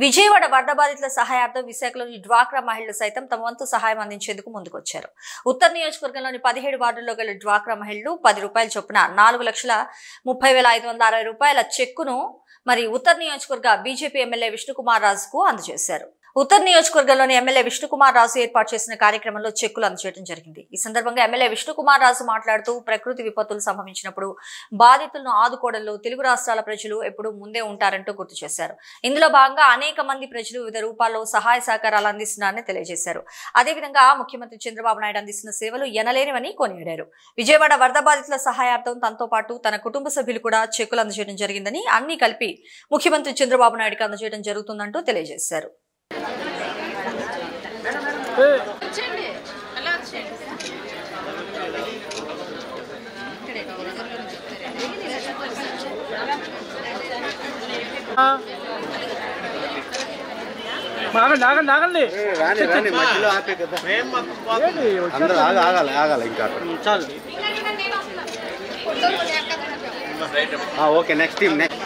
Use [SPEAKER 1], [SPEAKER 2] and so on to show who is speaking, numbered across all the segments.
[SPEAKER 1] విజయవాడ వరద బాధితుల సహాయార్థం విశాఖలోని డ్వాక్రా మహిళలు సైతం తమ వంతు సహాయం అందించేందుకు ముందుకొచ్చారు. ఉత్తర నియోజకవర్గంలోని 17 వార్డుల్లో గల డ్వాక్రా మహిళలు ₹10 చొప్పున 4,30,560 రూపాయల చెక్కును ఉత్తర నియోజకవర్గ బీజేపీ ఎమ్మెల్యే విష్ణుకుమార్ రాజుకు అందజేశారు. ఉత్తర నియోజకవర్గంలోని ఎమ్మెల్యే విష్ణుకుమార్ రాజు ఏర్పాటు చేసిన కార్యక్రమంలో చెక్కులు అందజేయడం జరిగింది. ఈ సందర్భంగా ఎమ్మెల్యే విష్ణుకుమార్ రాజు మాట్లాడుతూ ప్రకృతి విపత్తులు సంభవించినప్పుడు బాధితులను ఆదుకోవడంలో తెలుగు రాష్ట్రాల ప్రజలు ఎప్పుడూ ముందే ఉంటారంటూ గుర్తు చేశారు. ఇందులో భాగంగా అనేక మంది ప్రజలు వివిధ రూపాల్లో సహాయ సహకారాలు అందిస్తున్నారని తెలియజేశారు. అదేవిధంగా ముఖ్యమంత్రి చంద్రబాబు నాయుడు అందిస్తున్న సేవలు ఎనలేనివని కొనియాడారు. విజయవాడ వరద బాధితుల సహాయార్థం తనతో పాటు తన కుటుంబ సభ్యులు కూడా చెక్కులు అందజేయడం జరిగిందని, అన్ని కలిపి ముఖ్యమంత్రి చంద్రబాబు నాయుడుకి అందజేయడం జరుగుతుందంటూ తెలియజేశారు.
[SPEAKER 2] ఆగండి మధ్యలో ఆపే కదా అందరూ ఆగాలి ఇంకా చాలు. ఓకే నెక్స్ట్ టీమ్ నెక్స్ట్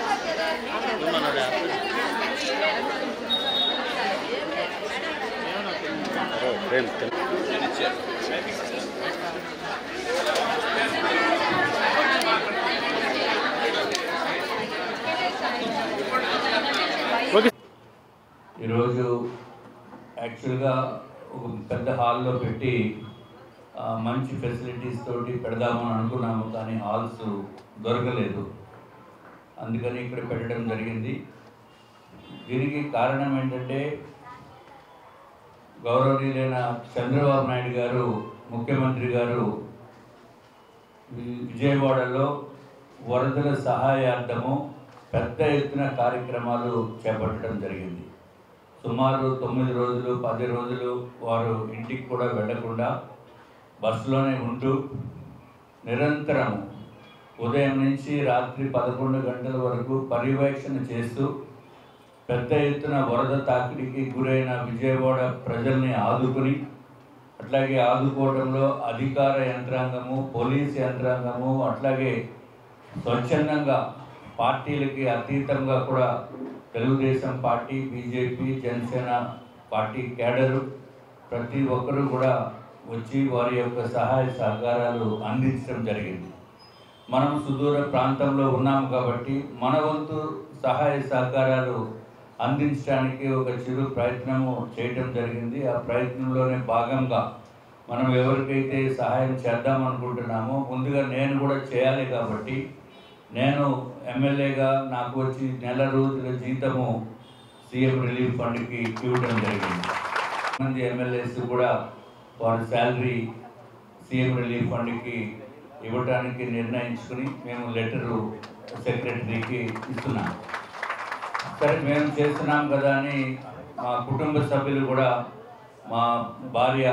[SPEAKER 3] ఈరోజు యాక్చువల్గా ఒక పెద్ద హాల్లో పెట్టి మంచి ఫెసిలిటీస్ తోటి పెడదామని అనుకున్నాము, కానీ హాల్స్ దొరకలేదు. అందుకని ఇక్కడ పెట్టడం జరిగింది. దీనికి కారణం ఏంటంటే గౌరవనీయులైన చంద్రబాబు నాయుడు గారు ముఖ్యమంత్రి గారు విజయవాడలో వరదల సహాయార్థము పెద్ద ఎత్తున కార్యక్రమాలు చేపట్టడం జరిగింది. సుమారు 9 రోజులు 10 రోజులు వారు ఇంటికి కూడా వెళ్లకుండా బస్సులోనే ఉంటూ నిరంతరం ఉదయం నుంచి రాత్రి 11 గంటల వరకు పర్యవేక్షణ చేస్తూ పెద్ద ఎత్తున వరద తాకిడికి గురైన విజయవాడ ప్రజల్ని ఆదుకుని, అట్లాగే ఆదుకోవడంలో అధికార యంత్రాంగము, పోలీస్ యంత్రాంగము, అట్లాగే స్వచ్ఛందంగా పార్టీలకి అతీతంగా కూడా Telugu Desam party, BJP, Janasena party cadre ప్రతి ఒక్కరూ కూడా వచ్చి వారి యొక్క సహాయ సహకారాలు అందించడం జరిగింది. మనం సుదూర ప్రాంతంలో ఉన్నాము కాబట్టి మన వంతు సహాయ సహకారాలు అందించడానికి ఒక చిరు ప్రయత్నము చేయటం జరిగింది. ఆ ప్రయత్నంలోనే భాగంగా మనం ఎవరికైతే సహాయం చేద్దామనుకుంటున్నామో ముందుగా నేను కూడా చేయాలి కాబట్టి నేను ఎమ్మెల్యేగా నాకు వచ్చి నెల రోజుల జీతము సీఎం రిలీఫ్ ఫండ్కి ఇవ్వడం జరిగింది. మంది ఎమ్మెల్యేస్ కూడా వారి శాలరీ సీఎం రిలీఫ్ ఫండ్కి ఇవ్వడానికి నిర్ణయించుకుని మేము లెటరు సెక్రటరీకి ఇస్తున్నాం. సరే మేము చేస్తున్నాం కదా అని మా కుటుంబ సభ్యులు కూడా, మా భార్య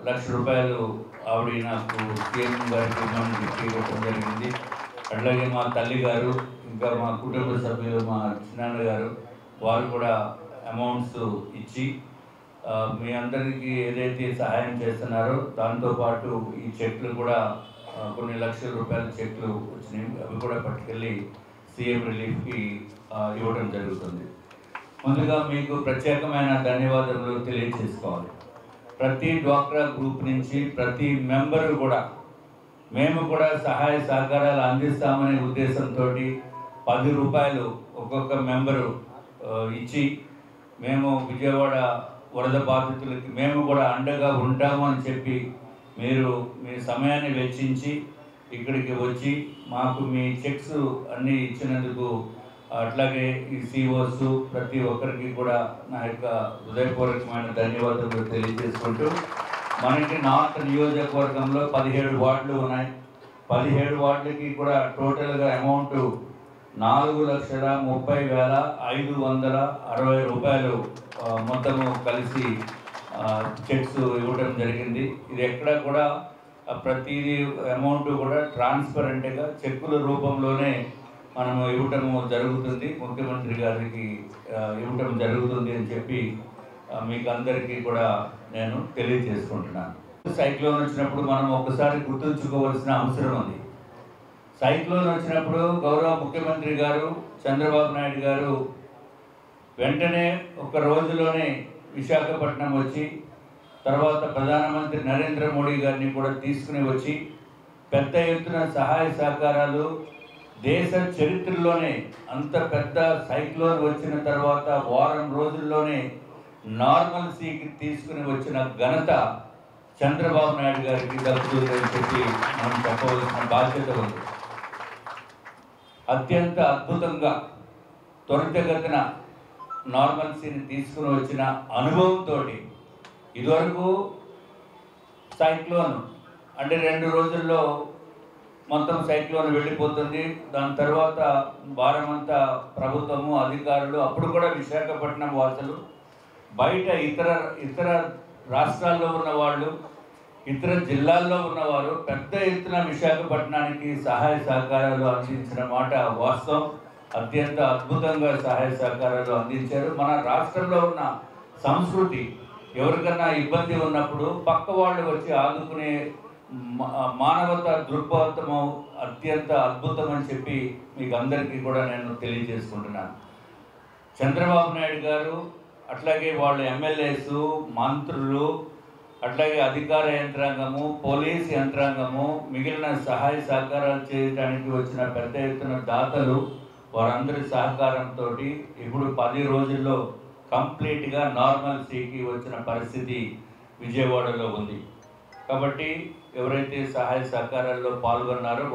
[SPEAKER 3] ₹1,00,000 ఆవిడ నాకు సీఎం గారికి ఇవ్వడం జరిగింది. అట్లాగే మా తల్లి గారు, ఇంకా మా కుటుంబ సభ్యులు, మా చిన్నాన్న గారు, వారు కూడా అమౌంట్స్ ఇచ్చి మీ అందరికీ ఏదైతే సహాయం చేస్తున్నారో దాంతోపాటు ఈ చెక్లు కూడా కొన్ని లక్షల రూపాయల చెక్లు వచ్చినాయి, అవి కూడా పట్టుకెళ్ళి సీఎం రిలీఫ్కి ఇవ్వడం జరుగుతుంది. ముందుగా మీకు ప్రత్యేకమైన ధన్యవాదాలు తెలియజేసుకోవాలి. ప్రతి డ్వాక్రా గ్రూప్ నుంచి ప్రతి మెంబరు కూడా మేము కూడా సహాయ సహకారాలు అందిస్తామనే ఉద్దేశంతో ₹10 ఒక్కొక్క మెంబరు ఇచ్చి మేము విజయవాడ వరద బాధితులకి మేము కూడా అండగా ఉంటాము అని చెప్పి మీరు మీ సమయాన్ని వెచ్చించి ఇక్కడికి వచ్చి మాకు మీ చెక్స్ అన్నీ ఇచ్చినందుకు, అట్లాగే ఈ సిఓస్ ప్రతి ఒక్కరికి కూడా నా యొక్క హృదయపూర్వకమైన ధన్యవాదాలు తెలియజేసుకుంటూ, మనకి నార్త్ నియోజకవర్గంలో 17 వార్డులు ఉన్నాయి. 17 వార్డులకి కూడా టోటల్గా అమౌంట్ ₹4,30,560 మొత్తము కలిసి చెక్స్ ఇవ్వడం జరిగింది. ఇది ఎక్కడ కూడా ప్రతిదీ అమౌంట్ కూడా ట్రాన్స్పరెంట్గా చెక్కుల రూపంలోనే మనము ఇవ్వటము జరుగుతుంది, ముఖ్యమంత్రి గారికి ఇవ్వటం జరుగుతుంది అని చెప్పి మీకు అందరికీ కూడా నేను తెలియజేసుకుంటున్నాను. సైక్లోన్ వచ్చినప్పుడు మనం ఒకసారి గుర్తుంచుకోవాల్సిన అవసరం ఉంది. సైక్లోన్ వచ్చినప్పుడు గౌరవ ముఖ్యమంత్రి గారు చంద్రబాబు నాయుడు గారు వెంటనే ఒక రోజులోనే విశాఖపట్నం వచ్చి తర్వాత ప్రధానమంత్రి నరేంద్ర మోడీ గారిని కూడా తీసుకుని వచ్చి పెద్ద ఎత్తున సహాయ సహకారాలు దేశ చరిత్రలోనే అంత పెద్ద సైక్లోన్ వచ్చిన తర్వాత వారం రోజుల్లోనే నార్మల్సీకి తీసుకుని వచ్చిన ఘనత చంద్రబాబు నాయుడు గారికి దక్కుతుందని చెప్పి మనం చెప్పవలసిన బాధ్యత ఉంది. అత్యంత అద్భుతంగా త్వరితగతిన నార్మల్సీని తీసుకుని వచ్చిన అనుభవంతో ఇదివరకు సైక్లోన్ అంటే 2 రోజుల్లో మొత్తం సైక్లోన్ వెళ్ళిపోతుంది. దాని తర్వాత వారమంతా ప్రభుత్వము అధికారులు అప్పుడు కూడా విశాఖపట్నం వాసులు బయట ఇతర రాష్ట్రాల్లో ఉన్నవాళ్ళు ఇతర జిల్లాల్లో ఉన్నవారు పెద్ద ఎత్తున విశాఖపట్నానికి సహాయ సహకారాలు అందించిన మాట వాస్తవం. అత్యంత అద్భుతంగా సహాయ సహకారాలు అందించారు. మన రాష్ట్రంలో ఉన్న సంస్కృతి ఎవరికన్నా ఇబ్బంది ఉన్నప్పుడు పక్క వాళ్ళు వచ్చి ఆదుకునే మానవత దృక్పథము అత్యంత అద్భుతం అని చెప్పి మీకు అందరికీ కూడా నేను తెలియజేసుకుంటున్నాను. చంద్రబాబు నాయుడు గారు అట్లాగే వాళ్ళ ఎమ్మెల్యేస్ మంత్రులు అట్లాగే అధికార యంత్రాంగము పోలీస్ యంత్రాంగము మిగిలిన సహాయ సహకారాలు చేయడానికి వచ్చిన పెద్ద ఎత్తున దాతలు వారందరి సహకారంతో ఇప్పుడు 10 రోజుల్లో కంప్లీట్గా నార్మల్సీకి వచ్చిన పరిస్థితి విజయవాడలో ఉంది. కాబట్టి ఎవరైతే సహాయ సహకారాల్లో పాల్గొన్నారో